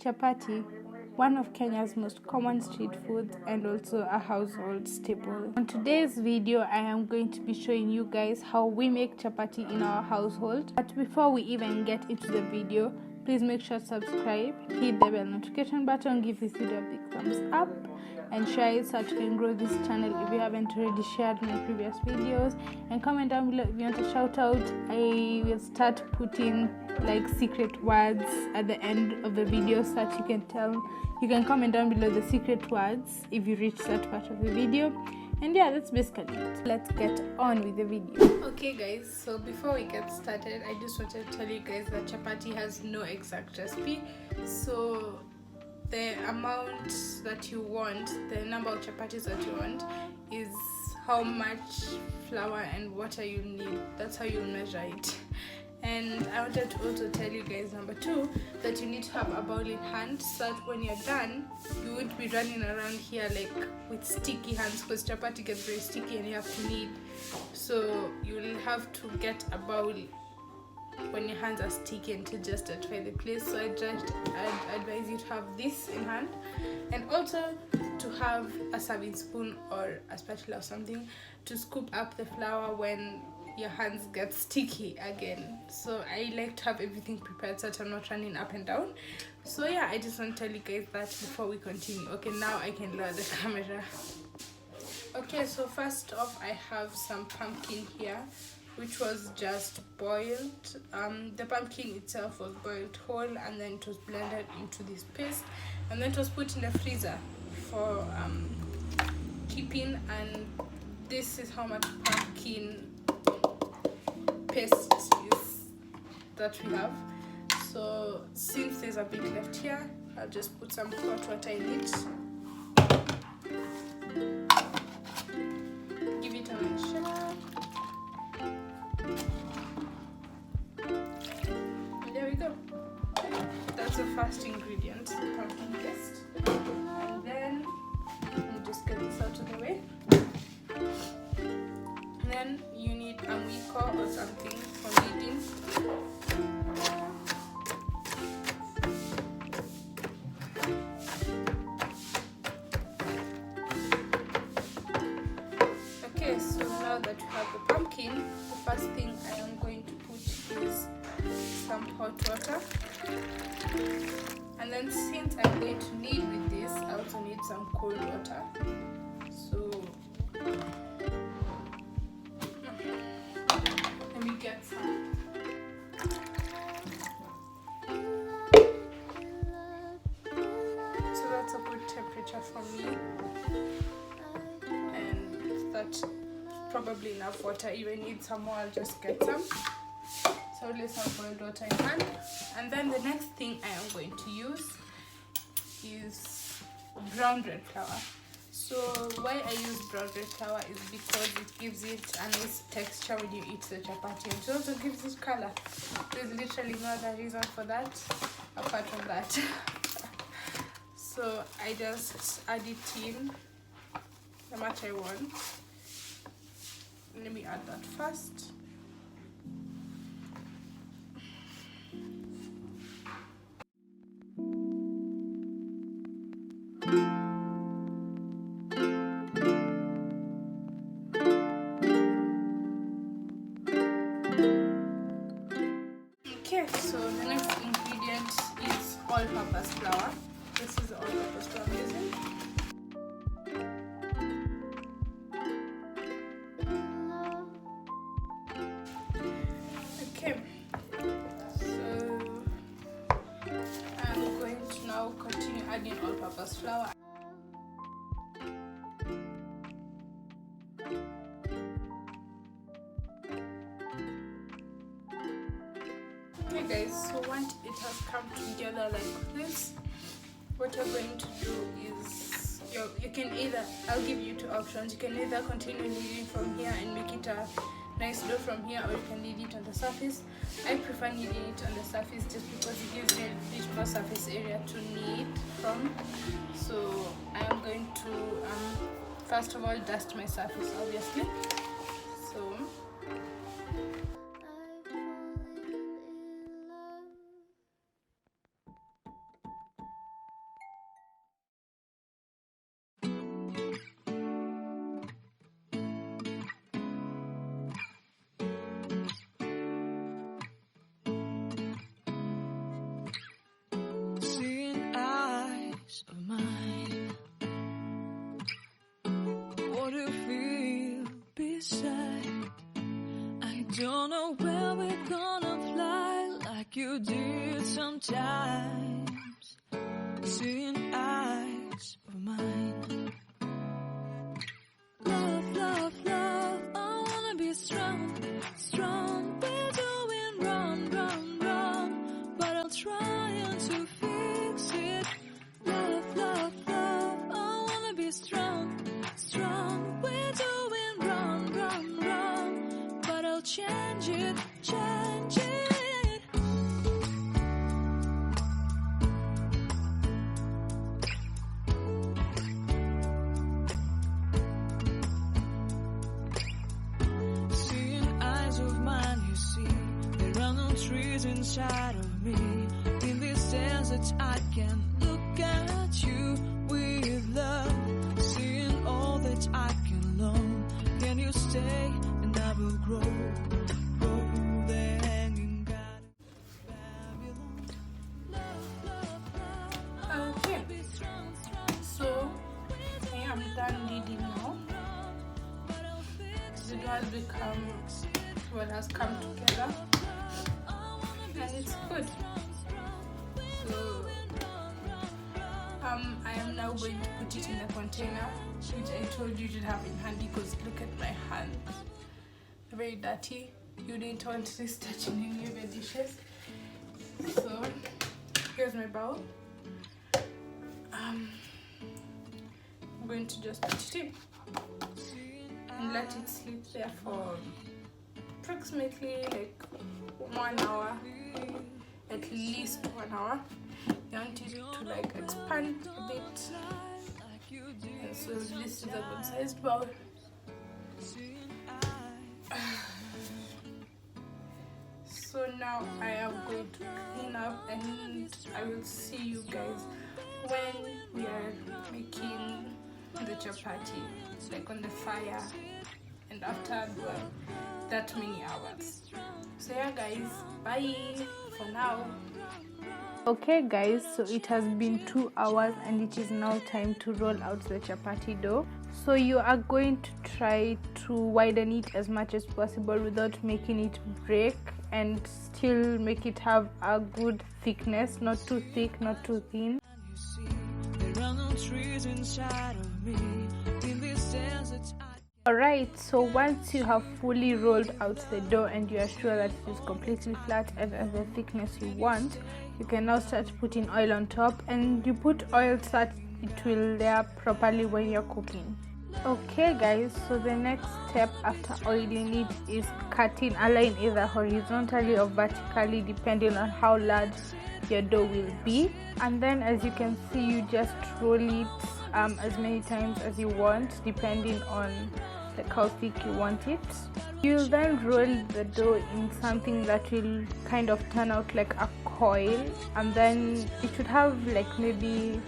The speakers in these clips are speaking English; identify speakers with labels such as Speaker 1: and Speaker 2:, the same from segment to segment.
Speaker 1: chapati, one of Kenya's most common street foods and also a household staple. On today's video, I am going to be showing you guys how we make chapati in our household. But before we even get into the video, please make sure to subscribe, hit the bell notification button, give this video a big thumbs up, and share it so that you can grow this channel if you haven't already shared my previous videos. And comment down below if you want a shout out. I will start putting like secret words at the end of the video so that you can comment down below the secret words if you reach that part of the video. And yeah, that's basically it. Let's get on with the video. Okay guys, so before we get started, I just wanted to tell you guys that chapati has no exact recipe. So the amount that you want, the number of chapatis that you want, is how much flour and water you need. That's how you measure it. And I wanted to also tell you guys, number 2, that you need to have a bowl in hand so that when you're done, you won't be running around here like with sticky hands, because chapati gets very sticky and you have to knead. So you will have to get a bowl when your hands are sticky and to just try the place. So I'd advise you to have this in hand, and also to have a serving spoon or a spatula or something to scoop up the flour when your hands get sticky again. So I like to have everything prepared so that I'm not running up and down. So yeah, I just want to tell you guys that before we continue. Okay, now I can lower the camera. Okay, so first off, I have some pumpkin here, which was just boiled. The pumpkin itself was boiled whole, and then it was blended into this paste, and then it was put in the freezer for keeping. And this is how much pumpkin paste is that we have. So since there's a bit left here, I'll just put some hot water in it, give it a nice shake. There we go. That's the first ingredient, the pumpkin paste. And then you just get this out of the way. And then you need a mwiko or something for kneading. Okay, so now that you have the pumpkin, the first thing I am going to put is some hot water. And then since I'm going to knead with this, I also need some cold water. So let me get some. So that's a good temperature for me, and that's probably enough water. If I need some more, I'll just get some. So let's have boiled water in hand. And then the next thing I am going to use is brown bread flour. So why I use brown bread flour is because it gives it a nice texture when you eat the chapati, and it also gives it color. There's literally no other reason for that apart from that. So I just add it in how much I want. Let me add that first. Okay, so the next ingredient is all-purpose flour. This is the all-purpose flour I'm using. Okay, so I'm going to now continue adding all-purpose flour. Okay guys, so once it has come together like this, what you're going to do is you can either, I'll give you 2 options. You can either continue kneading from here and make it a nice dough from here, or you can knead it on the surface. I prefer kneading it on the surface just because it gives me a bit more surface area to knead from. So I am going to first of all dust my surface, obviously. So
Speaker 2: Are we gonna fly like you did sometimes? Seeing eyes of mine. Love, love, love, I wanna be strong, strong. We're doing wrong, wrong, wrong, but I'll try to fix it. Love, love, love, I wanna be strong, strong. We're doing wrong, wrong, wrong, but I'll change it, change it. Trees inside of me. In this desert I can look at you with love. Seeing all that I can learn. Can you stay and I will grow? Grow the hanging garden.
Speaker 1: Okay, so I am done reading now. The dough has come together. And it's good. So I am now going to put it in the container, which I told you to have in handy, because look at my hands, they're very dirty. You didn't want this touching any of your dishes. So here's my bowl. I'm going to just put it in and let it sleep there for approximately like 1 hour, at least 1 hour. You want it to like expand a bit, and so this is a good sized bowl. So now I am going to clean up, and I will see you guys when we are making the chapati, like on the fire, and after that many hours. So yeah guys, bye for now. Okay guys, so it has been 2 hours and it is now time to roll out the chapati dough. So you are going to try to widen it as much as possible without making it break, and still make it have a good thickness, not too thick, not too thin. Alright, so once you have fully rolled out the dough and you are sure that it is completely flat and at the thickness you want, you can now start putting oil on top, and you put oil so that it will layer properly when you're cooking. Okay guys, so the next step after oiling it is cutting a line either horizontally or vertically depending on how large your dough will be. And then as you can see, you just roll it as many times as you want, depending on like how thick you want it. You'll then roll the dough in something that will kind of turn out like a coil, and then it should have like maybe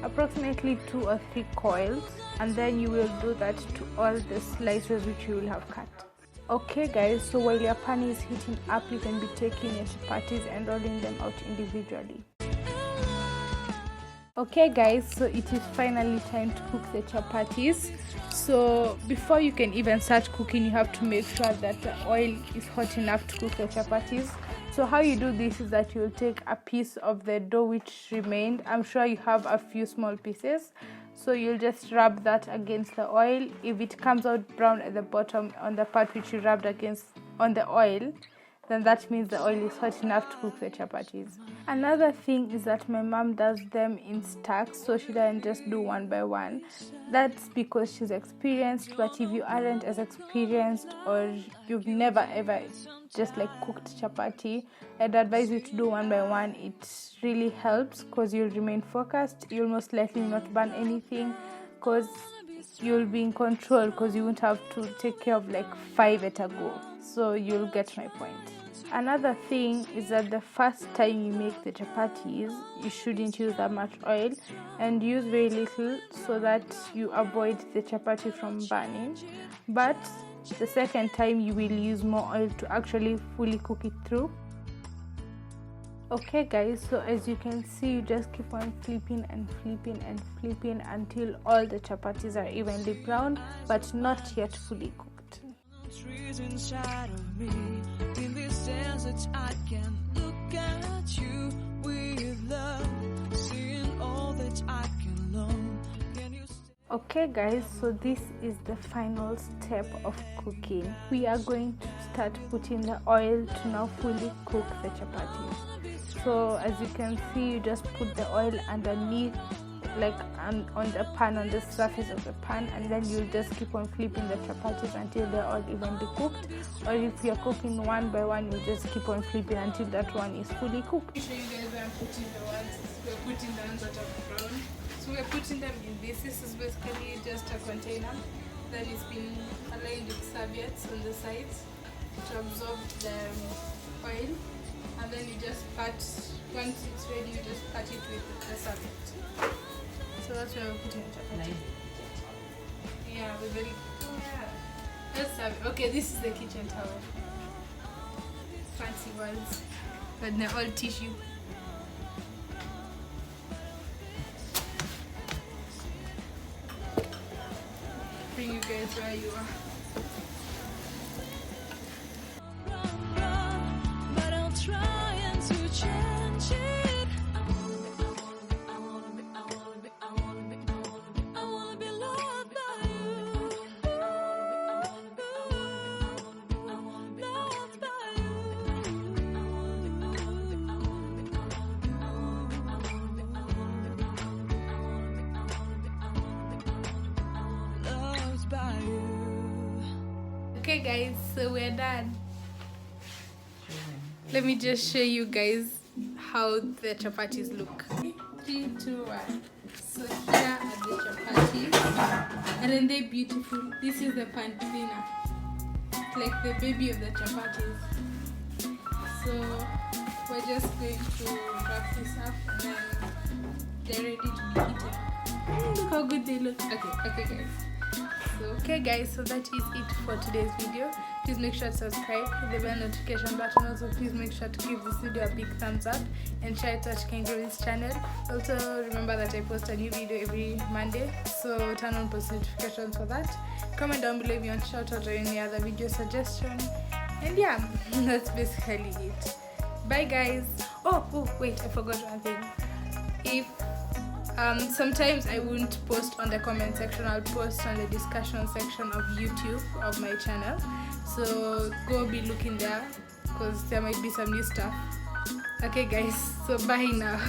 Speaker 1: approximately 2 or 3 coils, and then you will do that to all the slices which you will have cut. Okay guys, so while your pan is heating up, you can be taking your chapatis and rolling them out individually. Okay guys, so it is finally time to cook the chapatis. So before you can even start cooking, you have to make sure that the oil is hot enough to cook the chapatis. So how you do this is that you'll take a piece of the dough which remained. I'm sure you have a few small pieces, so you'll just rub that against the oil. If it comes out brown at the bottom on the part which you rubbed against on the oil, then that means the oil is hot enough to cook the chapatis. Another thing is that my mom does them in stacks, so she doesn't just do one by one. That's because she's experienced, but if you aren't as experienced or you've never ever just like cooked chapati, I'd advise you to do one by one. It really helps because you'll remain focused. You'll most likely not burn anything because you'll be in control, because you won't have to take care of like 5 at a go. So you'll get my point. Another thing is that the first time you make the chapatis, you shouldn't use that much oil, and use very little so that you avoid the chapati from burning. But the second time you will use more oil to actually fully cook it through. Okay guys, so as you can see, you just keep on flipping and flipping and flipping until all the chapatis are evenly browned but not yet fully cooked.
Speaker 2: trees inside of me. In this desert, I can look at you with love, seeing all that I can learn. Can you
Speaker 1: Okay guys, so this is the final step of cooking. We are going to start putting the oil to now fully cook the chapati. So as you can see, you just put the oil underneath, like on the pan, on the surface of the pan, and then you just keep on flipping the chapatis until they're all evenly cooked. Or if you're cooking one by one, you just keep on flipping until that one is fully cooked. I'll show you guys where I'm putting the ones. We're putting the ones that are brown. So we're putting them in this. This is basically just a container that is been aligned with serviettes on the sides to absorb the oil, and then you just cut. Once it's ready, you just cut it with the serviette. So that's where we're putting the chapati. Yeah, we're very. Yeah. Let's have it. Okay, this is the kitchen towel. Fancy ones, but they're all tissue. Bring you guys where you are.
Speaker 2: but I'll try and to change it. I wanna be loved by you. Loved by you. Loved by you.
Speaker 1: Okay guys, so we're done. Let me just show you guys how the chapatis look. 3, 2, 1. So here are the chapatis, and then they're beautiful. This is the pan cleaner, like the baby of the chapatis. So we're just going to wrap this up, and then they're ready to be eaten. Look how good they look. Okay guys, so that is it for today's video. Please make sure to subscribe, hit the bell notification button. Also please make sure to give this video a big thumbs up and share it so that you can grow this channel. Also remember that I post a new video every Monday, so turn on post notifications for that. Comment down below if you want shout out or any other video suggestion, and yeah, that's basically it. Bye guys. Oh wait, I forgot one thing. If sometimes I won't post on the comment section, I'll post on the discussion section of YouTube of my channel, so go be looking there because there might be some new stuff. Okay guys, so bye now.